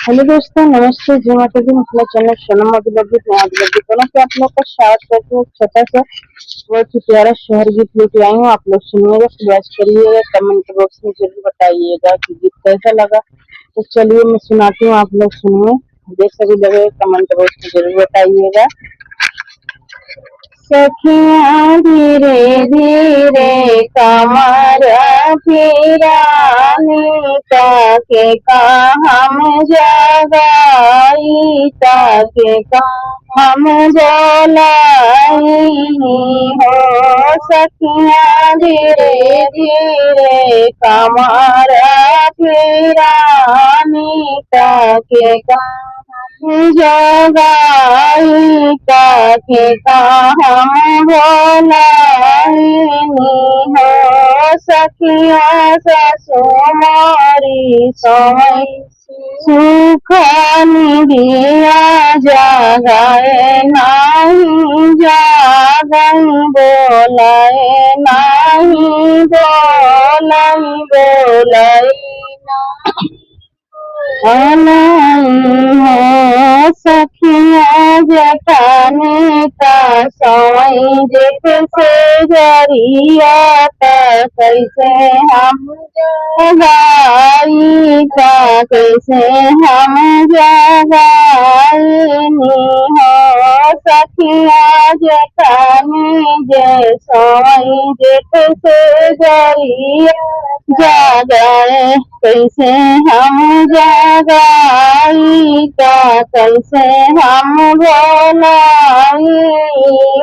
Hello दोस्तों, नमस्ते। जय माता दी। अपना चैनल सोनम अभिलब्धित में अभिलब्धित दोनों से आप लोग का स्वागत करते हैं। छोटा सा बहुत ही प्यारा शहर गीत लेके आई हूँ। आप लोग सुनिएगा, प्रयास करिएगा, कमेंट बॉक्स में जरूर बताइएगा कि गीत कैसा लगा। तो चलिए मैं सुनाती हूँ, आप लोग सुनिए। जैसा भी लगे कमेंट बॉक्स में जरूर बताइएगा। सखिया धीरे धीरे कमर फिरानी ताके का हम जगाई, ताके का हम जलाई हो। सखिया धीरे धीरे कमर फिरानी ताके का जगाई, ताके का हम बोलाई हो। सखिया ससुमारी समय सुखानी दिया जागाए नहीं, जागई बोलाए नहीं, बोलाई बोलाई हो। सखिया जठाने का समय देख से जरिया कैसे हम जगाई, का कैसे हम जगाई हो। सखिया जठाने जे समय देख से जरिया जागाए कैसे हम जगाई, का कैसे हम बोलाई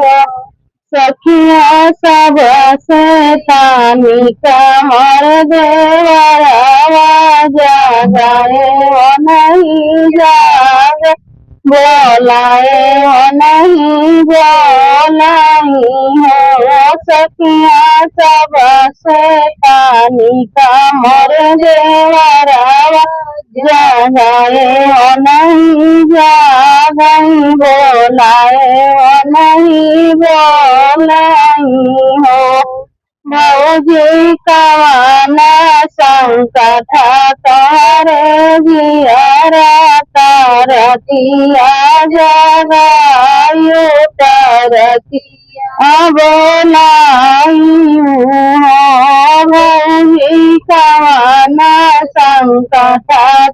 हो। सखिया सब से तानी कमर देवरवा जगाए हो नहीं, जाग बोलाए हो नहीं, बोलाई हो। सखिया सब से तानी कमर देवरवा जगाए हो नहीं, जागई बोलाए हो नहीं, बोलाई हो। मौजी कवाना संकट तारे जियारा तारतिया जगायु, तारतिया बोलाई हो। मौजी कवाना संकट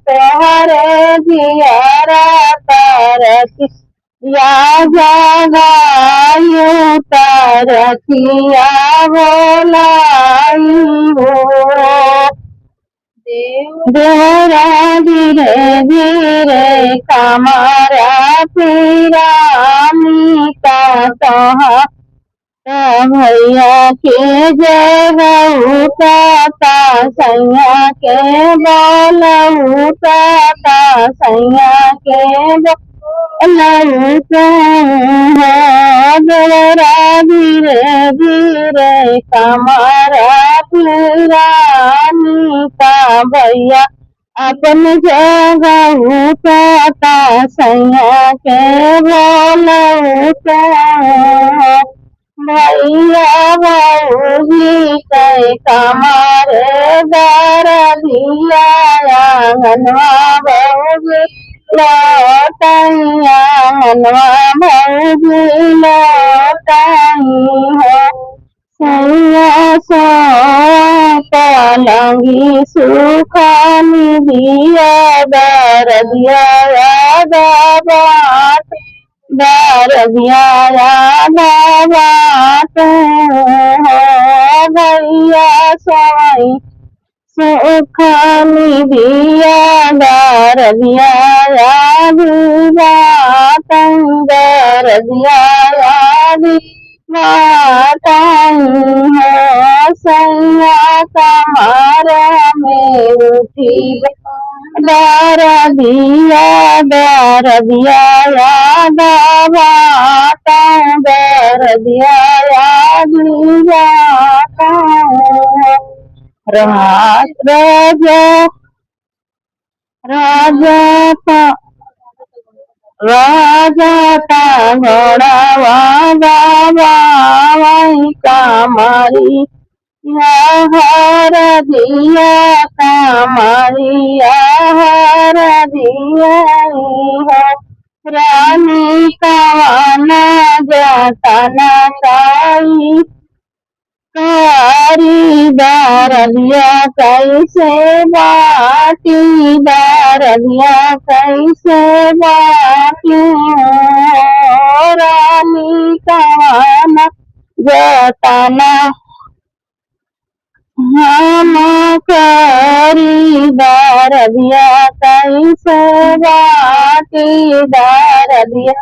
तारे जियारा तारती या जगायु, तारतिया बोलाई हो। देवरा धीरे धीरे कमरा फिरानी का भैया के जगऊ का सैया के बोलऊ का सैया के देवरा धीरे धीरे कमरा फिरानी का भैया अपन जगऊ का सैया के बोलऊ का भैया भौजी कै कमारे दर दिया आंगनवा भौजी लौटैया, आंगनवा भौजी लौटई हो। सैया सो पलंगी सुखानी दिया दर दिया बाट, दर दिया बाट हो। भैया सोई सुखानी दिया दर दिया बाट, दर दिया बाट हो। सैया कमरा में उठी दर दिया बाट, दर दिया राजा राजा राजा का घोड़ा वाई कामारी हर दिया कामारी हर दिया कैसे बाटी दरदिया कैसे बाटी रानी कवाना जताना हम करी दरदिया कैसे बाटी दरदिया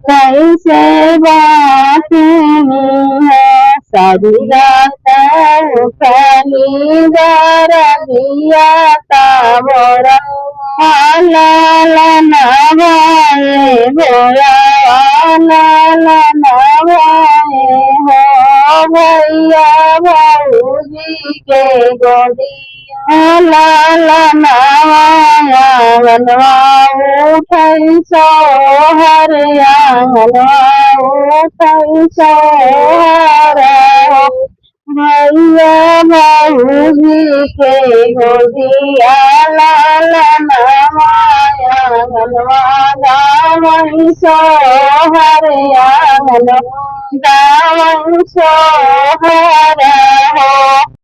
कैसे बाटी है सारी रात खाली दरदिया ताबोरा लाला नवाए भोला लाला नवाए हो भैया भाऊजी के गोदिया लाला नवाया बनवा उठै सोहरिया हलवा उठै सोहर भैया भाऊजी के गोदिया लाला नवाया हलवा दावई सोहरिया हलवा दावई सोहर हो